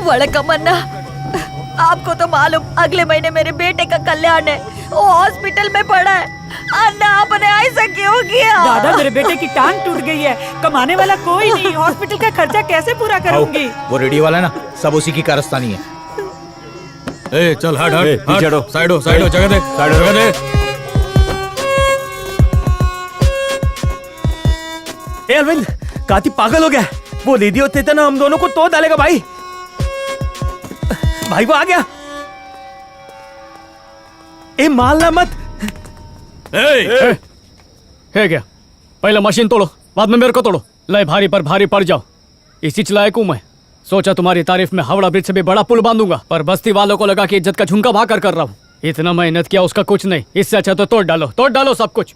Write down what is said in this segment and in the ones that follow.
वड़कम अन्ना, आपको तो मालूम अगले महीने मेरे बेटे का कल्याण है, वो हॉस्पिटल में पड़ा है। अन्ना आपने ऐसा क्यों किया? दादा मेरे बेटे की टांग टूट गई है, कमाने वाला कोई नहीं, हॉस्पिटल का खर्चा कैसे पूरा करूंगी? वो रेडियो वाला ना, सब उसी की कारस्तानी है। ए चल हट हट पीछे हटो, साइड हो जगह दे, जगह दे। ए अरविंद, काती पागल हो गया, वो दीदी होते थे ना, हम दोनों को तोड़ डालेगा भाई। भाई वो आ गया। ए मारना मत। है क्या? पहले मशीन तोड़ो, बाद में मेरे को तोड़ो। लय भारी पर भारी पड़ जाओ, इसी लायक हूं मैं। सोचा तुम्हारी तारीफ में हावड़ा ब्रिज से भी बड़ा पुल बांधूंगा, पर बस्ती वालों को लगा कि इज्जत का झुमका भाकर कर रहा हूँ। इतना मेहनत किया उसका कुछ नहीं, इससे अच्छा तो तोड़ डालो सब कुछ।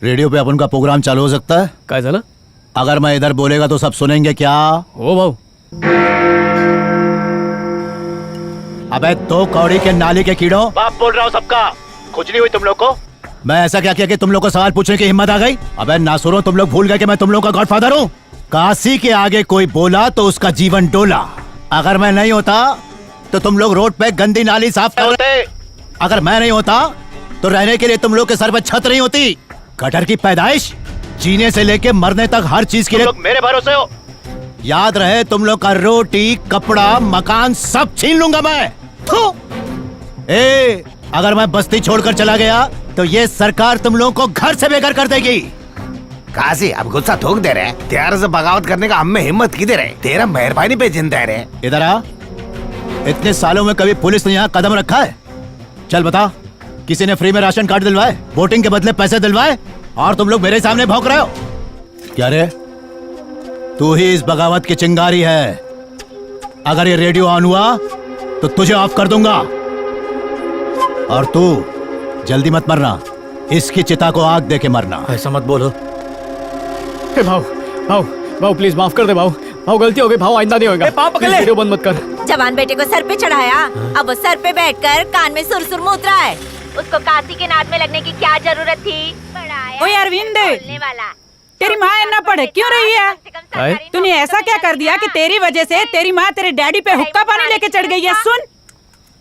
रेडियो पे अपन का प्रोग्राम चालू हो सकता है? काय झालं? अगर मैं इधर बोलेगा तो सब सुनेंगे क्या? हो भाऊ। अबे तो कौड़ी के नाली के कीड़ों, बाप बोल रहा हूँ सबका, कुछ नहीं हुई तुम लोग को। मैं ऐसा क्या किया कि तुम लोग को सवाल पूछने की हिम्मत आ गई? अबे नासुरो, तुम लोग भूल गए कि मैं तुम लोग का गॉडफादर हूँ। काशी के आगे कोई बोला तो उसका जीवन डोला। अगर मैं नहीं होता तो तुम लोग रोड पे गंदी नाली साफ करते। अगर मैं नहीं होता तो रहने के लिए तुम लोग के सर पे छत नहीं होती। गटर की पैदाइश जीने से लेके मरने तक हर चीज के लिए तुम लोग मेरे भरोसे हो। याद रहे, तुम लोग का रोटी कपड़ा मकान सब छीन लूंगा मैं। ए, अगर मैं बस्ती छोड़कर चला गया तो ये सरकार तुम लोगों को घर से बेघर कर देगी। काशी अब गुस्सा थोक दे रहे, तेरे से बगावत करने का हमें हिम्मत किधर है? तेरा मेहरबानी पे जिंदा है रे। इधर आ, इतने सालों में कभी पुलिस ने यहाँ कदम रखा है? चल बता, किसी ने फ्री में राशन कार्ड दिलवाए, वोटिंग के बदले पैसे दिलवाए, और तुम लोग मेरे सामने भौंक रहे हो? क्या रे, तू ही इस बगावत की चिंगारी है। अगर ये रेडियो ऑन हुआ तो तुझे ऑफ कर दूंगा। और तू जल्दी मत मरना, इसकी चिता को आग दे के मरना। ऐसा मत बोलो। भाऊ प्लीज माफ कर दे भाऊ, गलती हो गई भाऊ, आइंदा नहीं होगा। पाँव पकड़ ले। वीडियो बंद मत कर। जवान बेटे को सर पे चढ़ाया, अब वो सर पे बैठकर कान में सुर मूत रहा है। उसको काशी के नाद में लगने की क्या जरूरत थी? ओए अरविंद, तेरी माँ इतना पढ़े क्यों रही है? तूने ऐसा क्या कर दिया कि तेरी वजह से तेरी माँ तेरे डैडी पे हुक्का पानी लेके चढ़ गई है? सुन,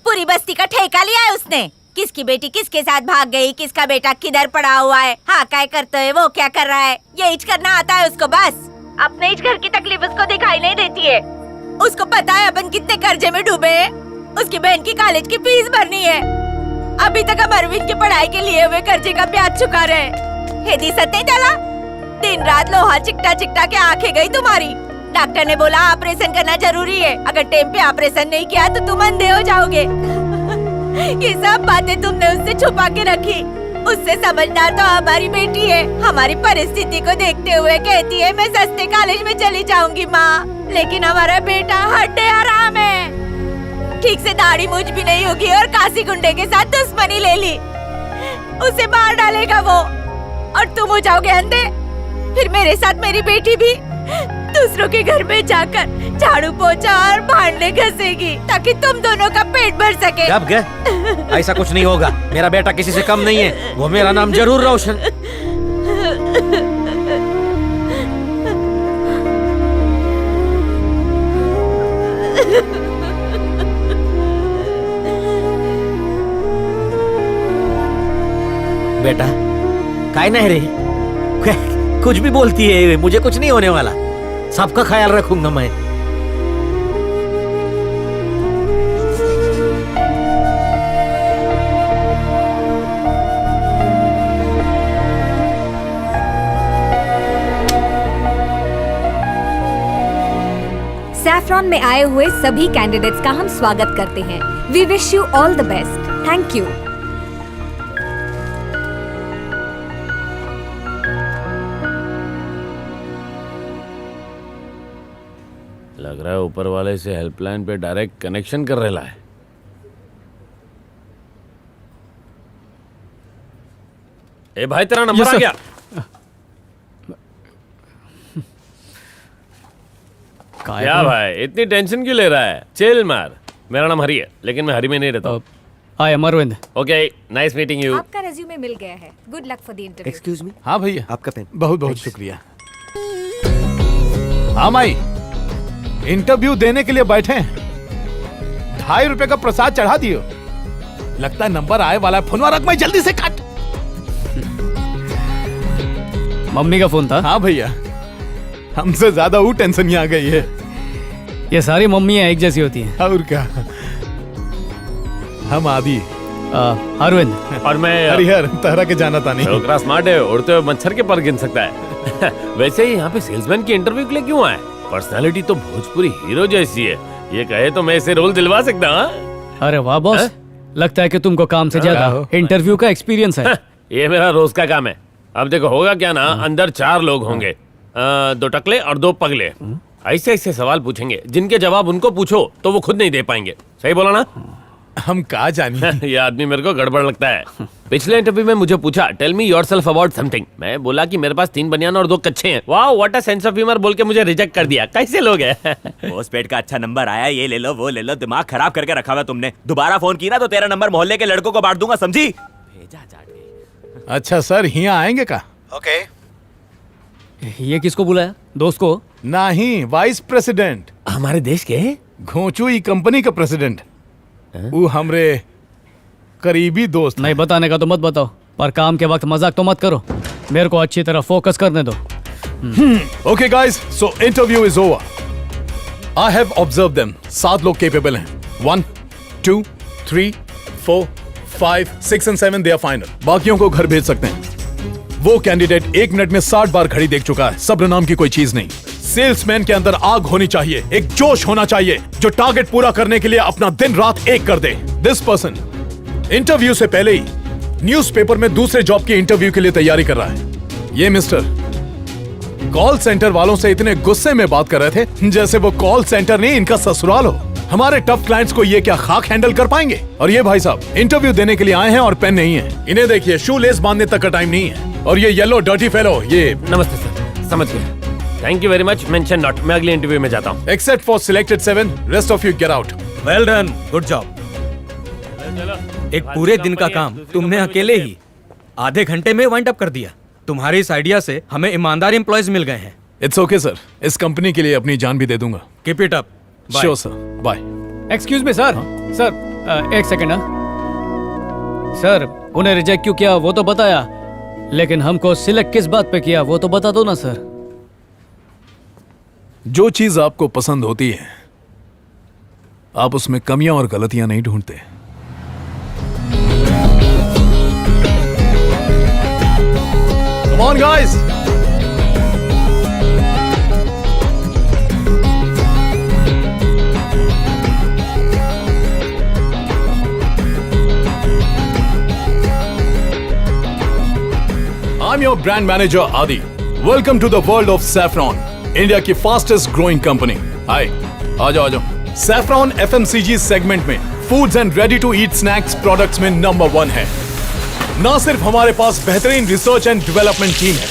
पूरी बस्ती का ठेका लिया है उसने। किसकी बेटी किसके साथ भाग गई, किसका बेटा किधर पड़ा हुआ है, हाँ क्या करते है, वो क्या कर रहा है, ये इच करना आता है उसको। बस अपने इच घर की तकलीफ उसको दिखाई नहीं देती है। उसको पता है अपन कितने कर्जे में डूबे हैं। उसकी बहन की कॉलेज की फीस भरनी है। अभी तक हम अरविंद की पढ़ाई के लिए हुए कर्जे का ब्याज चुका रहे। हेदी सत नहीं चला, दिन रात लोहा चिकटा चिकटा के आंखें गई तुम्हारी। डॉक्टर ने बोला ऑपरेशन करना जरूरी है, अगर टाइम पे ऑपरेशन नहीं किया तो तुम अंधे हो जाओगे। ये सब बातें तुमने उससे छुपा के रखी। उससे समझदार तो हमारी बेटी है। हमारी परिस्थिति को देखते हुए कहती है मैं सस्ते कॉलेज में चली जाऊंगी माँ, लेकिन हमारा बेटा हड्डे आराम है। ठीक से दाढ़ी मूछ भी नहीं होगी और काशी गुंडे के साथ दुश्मनी ले ली। उसे मार डालेगा वो और तुम हो जाओगे अंधे। फिर मेरे साथ मेरी बेटी भी दूसरों के घर में जाकर झाड़ू पोछा और भांडे घसेगी ताकि तुम दोनों का पेट भर सके। अब क्या? ऐसा कुछ नहीं होगा, मेरा बेटा किसी से कम नहीं है, वो मेरा नाम जरूर रोशन। बेटा काय नहीं रे, कुछ भी बोलती है, मुझे कुछ नहीं होने वाला, सबका ख्याल रखूंगा मैं। सैफरॉन में आए हुए सभी कैंडिडेट्स का हम स्वागत करते हैं। We wish you all the best. Thank you. लग रहा है ऊपर वाले से हेल्पलाइन पे डायरेक्ट कनेक्शन कर रहा है। ए भाई तेरा नंबर आ गया। क्या भाई इतनी टेंशन क्यों ले रहा है? चिल मार। मेरा नाम हरी है, लेकिन मैं हरी में नहीं रहता हूँ। I am Arvind. Okay, nice meeting you. आपका रेज्यूमे मिल गया है। Good luck for the interview. Excuse me. हाँ भैया, आपका पेन। बहुत बहुत शुक्रिया। हाँ माई, इंटरव्यू देने के लिए बैठे हैं। 2.5 रुपए का प्रसाद चढ़ा दियो। लगता है नंबर आए वाला है। फोन रख, मैं जल्दी से काट। मम्मी का फोन था? हाँ भैया, हमसे ज्यादा वो टेंशन आ गई है। ये सारी मम्मियाँ एक जैसी होती हैं। और क्या, हम आदि अरविंद और मैं हरिहर तहरा के जाना था नहीं। छोकरा स्मार्ट है, उड़ते हुए मच्छर के पर गिन सकता है। वैसे ही यहाँ पे सेल्समैन की इंटरव्यू के लिए क्यों आए? पर्सनालिटी तो भोजपुरी हीरो जैसी है, ये कहे तो मैं इसे रोल दिलवा सकता हूँ। अरे वाह बॉस, लगता है कि तुमको काम से ज्यादा इंटरव्यू का एक्सपीरियंस है। ये मेरा रोज का काम है। अब देखो होगा क्या ना, अंदर 4 लोग होंगे, 2 टकले और 2 पगले। ऐसे ऐसे सवाल पूछेंगे जिनके जवाब उनको पूछो तो वो खुद नहीं दे पाएंगे। सही बोला ना? हम कहा जानी। ये आदमी मेरे को गड़बड़ लगता है। पिछले इंटरव्यू में मुझे पूछा tell me yourself about something. मैं बोला कि मेरे पास 3 बनियान और 2 कच्चे हैं। वाह what a sense of humour बोल के मुझे रिजेक्ट कर दिया। कैसे लोग हैं? पोस्टपेड का अच्छा नंबर आया, ये ले लो वो ले लो, दिमाग खराब करके रखा हुआ तुमने। दोबारा फोन की ना तो तेरा नंबर मोहल्ले के लड़कों को बांट दूंगा, समझी? भेजा जाट के। अच्छा सर, यहाँ आएंगे का? ओके। ये किसको बुलाया? दोस्त को? नहीं, वाइस प्रेसिडेंट हमारे देश के घोंचू कंपनी का प्रेसिडेंट। वो हमरे करीबी दोस्त। नहीं बताने का तो मत बताओ, पर काम के वक्त मजाक तो मत करो। मेरे को अच्छी तरह फोकस करने दो। Okay guys, so interview is over. I have observe them. 7 लोग केपेबल हैं। 1 2 3 4 5 6 and 7 दे आर फाइनल। बाकियों को घर भेज सकते हैं। वो कैंडिडेट 1 मिनट में 60 बार घड़ी देख चुका है। सब्र नाम की कोई चीज नहीं। सेल्समैन के अंदर आग होनी चाहिए, एक जोश होना चाहिए जो टारगेट पूरा करने के लिए अपना दिन रात एक कर दे। दिस पर्सन इंटरव्यू से पहले ही न्यूज़पेपर में दूसरे जॉब की इंटरव्यू के लिए तैयारी कर रहा है। ये मिस्टर कॉल सेंटर वालों से इतने गुस्से में बात कर रहे थे जैसे वो कॉल सेंटर नहीं इनका ससुराल हो। हमारे टफ क्लाइंट्स को ये क्या खाक हैंडल कर पाएंगे? और ये भाई साहब इंटरव्यू देने के लिए आए हैं और पेन नहीं है। इन्हें देखिए, शू लेस बांधने तक का टाइम नहीं है। और ये येलो डर्टी फेलो, ये नमस्ते सर, समझ गया। Thank you very much, mention not. मैं अगले इंटरव्यू में जाता हूँ। Except for selected 7, rest of you get out. Well done, good job. एक पूरे दिन का काम तुमने अकेले ही आधे घंटे में वाइंड अप कर दिया। तुम्हारे इस आइडिया से हमें ईमानदार एम्प्लॉयज मिल गए हैं। इट्स ओके सर, इस कंपनी के लिए अपनी जान भी दे दूंगा। Keep it up. Sure sir, bye. Excuse me sir. Sir एक सेकेंड। सर उन्हें रिजेक्ट क्यों किया वो तो बताया, लेकिन हमको सिलेक्ट किस बात पे किया वो तो बता दो ना सर। जो चीज आपको पसंद होती है आप उसमें कमियां और गलतियां नहीं ढूंढते। Come on guys! I'm your brand manager Adi. Welcome to the world of Saffron, India की फास्टेस्ट ग्रोइंग कंपनी। हाय, आ जाओ आ जाओ। Saffron FMCG सेगमेंट में foods and ready to eat snacks products में नंबर 1 है। ना सिर्फ हमारे पास बेहतरीन रिसर्च एंड डेवलपमेंट टीम है,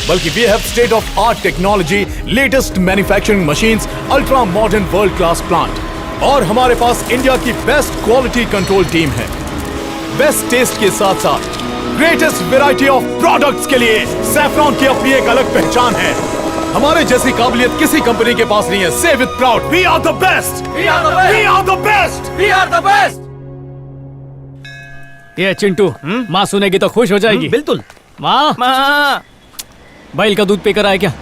बल्कि we have state of art technology, latest manufacturing machines, ultra modern world class plant और हमारे पास इंडिया की बेस्ट क्वालिटी कंट्रोल टीम है। बेस्ट टेस्ट के साथ साथ ग्रेटेस्ट वैरायटी ऑफ प्रोडक्ट्स के लिए सैफरॉन की अपनी एक अलग पहचान है। हमारे जैसी काबिलियत किसी कंपनी के पास नहीं है। Say with proud, we are the best, we are the best, we are the best, we are the best. ये चिंटू, माँ सुनेगी तो खुश हो जाएगी। बिल्कुल। माँ, माँ, बैल का दूध पीकर आए क्या?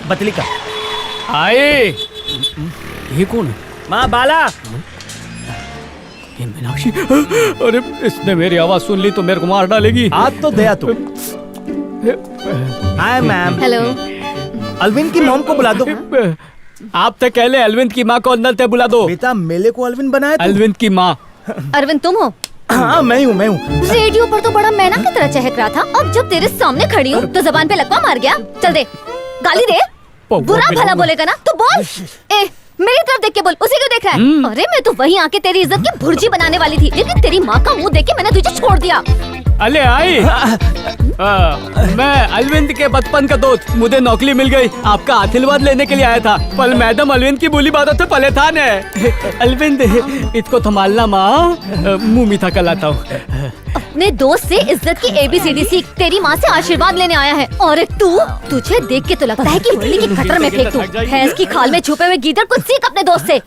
बतली का आए। ये कौन है? माँ, बाला। ये मीनाक्षी। अरे इसने मेरी आवाज सुन ली तो मेरे को मार डालेगी। आज तो दया तू। Hi ma'am. हेलो। अलविन की मॉम को बुला दो। आप तो कहले अलविंद की माँ को अंदर ते बुला दो। बेटा मेले को अलविन बनाया। अलविंद की माँ। अरविंद तुम हो? हाँ मैं हूँ। रेडियो पर तो बड़ा मैना की तरह चहक रहा था, अब जब तेरे सामने खड़ी हूँ तो जबान पे लकवा मार गया। चल दे, गाली दे। बुरा भला बोलेगा ना तो बोल। मेरी तरफ देख के बोल, उसे क्यों देख रहा है? अरे मैं तो वहीं आके तेरी इज्जत की भुर्जी बनाने वाली थी, लेकिन तेरी माँ का मुंह देख के मैंने तुझे छोड़ दिया। अले आई। मैं अरविंद के बचपन का दोस्त, मुझे नौकरी मिल गई। आपका आशीर्वाद लेने के लिए आया था, पर मैडम अरविंद की बोली बातों से पले था ने। अरविंद इसको संभालना माँ, मुंह मीठा कर लाता हूँ। अपने दोस्त से इज्जत की ABCD सीख। तेरी माँ से आशीर्वाद लेने आया है और एक तू, तुझे देख के तो लगता है कि मुरली की खटर में फेंक दूं। भैंस की खाल में छुपे हुए गीदड़, कुछ सीख अपने दोस्त से।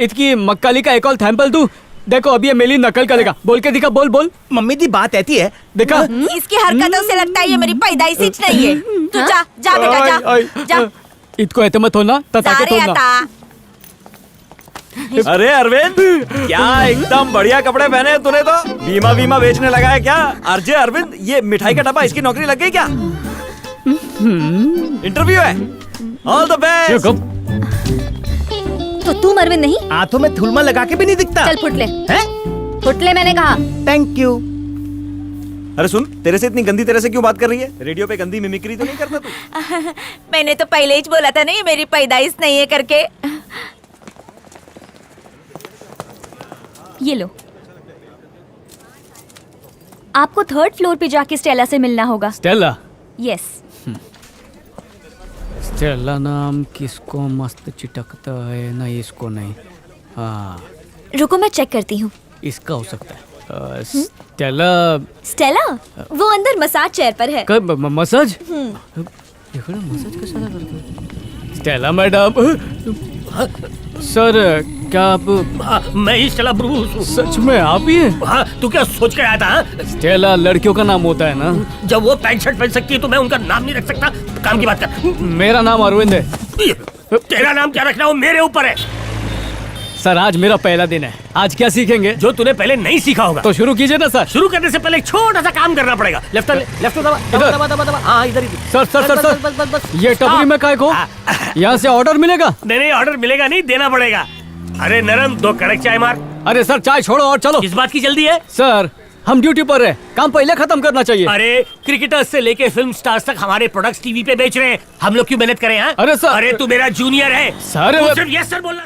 इसकी मक्काली का एक और सैंपल दूं? देखो अभी ये मेरी नकल करेगा। बोल के दिखा, बोल बोल। मम्मी दी बात ऐसी है, देखा इसकी हरकतों से लगता है ये मेरी पैदाइशी नहीं है। तू जा जा बेटा जा जा। इसको ऐसे मत होना, तता के सारे होना। आता। अरे अरविंद, क्या एकदम बढ़िया कपड़े पहने हैं तूने तो। बीमा बीमा बेचने लगा है क्या? अर्जे अरविंद, ये मिठाई का डब्बा, इसकी नौकरी लग गई क्या? इंटरव्यू है, ऑल द बेस्ट। तो तू अरविंद नहीं? हाथों में थुलमा लगा के भी नहीं दिखता। चल फुटले, हैं? फुटले मैंने कहा। Thank you. अरे सुन, तेरे से इतनी गंदी तरह से क्यों बात कर रही है? रेडियो पे गंदी मिमिक्री तो नहीं करता तू? मैंने तो पहले ही बोला था ना ये मेरी पैदाइश नहीं है करके। ये लो, आपको 3rd फ्लोर पे जाके स्टेला से मिलना होगा। स्टेला? यस। स्टेला नाम किसको मस्त चिटकता है ना, इसको नहीं। हाँ रुको मैं चेक करती हूँ। इसका हो सकता है। स्टेला? स्टेला वो अंदर मसाज चेयर पर है। कब मसाज? मसाज कैसा लगा? स्टेला मैडम, सर क्या आप? मैं ही स्टेला ब्रूस हूँ। सच में आप ही हैं? हाँ, तू क्या सोच के आया था? हाँ? स्टेला लड़कियों का नाम होता है ना? जब वो पैंट शर्ट पहन सकती है तो मैं उनका नाम नहीं रख सकता? काम की बात कर। मेरा नाम अरविंद है। तेरा नाम क्या रखना वो मेरे ऊपर है। सर आज मेरा पहला दिन है, आज क्या सीखेंगे? जो तूने पहले नहीं सीखा होगा। तो शुरू कीजिए ना सर। शुरू करने से पहले एक छोटा सा काम करना पड़ेगा। लेफ्ट दबा, दबा, दबा, दबा। हाँ इधर ही। सर सर सर बस, बस, बस, बस, सर, ये टपरी में काय को? यहाँ से ऑर्डर मिलेगा? नहीं ऑर्डर मिलेगा नहीं, देना पड़ेगा। अरे नरम, 2 कड़क चाय मार। अरे सर चाय छोड़ो और चलो। किस बात की जल्दी है? सर हम ड्यूटी पर है, काम पहले खत्म करना चाहिए। अरे क्रिकेटर्स से लेके फिल्म स्टार्स तक हमारे प्रोडक्ट्स टीवी पे बेच रहे हैं, हम लोग क्यों मेहनत करें? हाँ? अरे सर, अरे तू मेरा जूनियर है सर तू सिर्फ यस सर बोलना।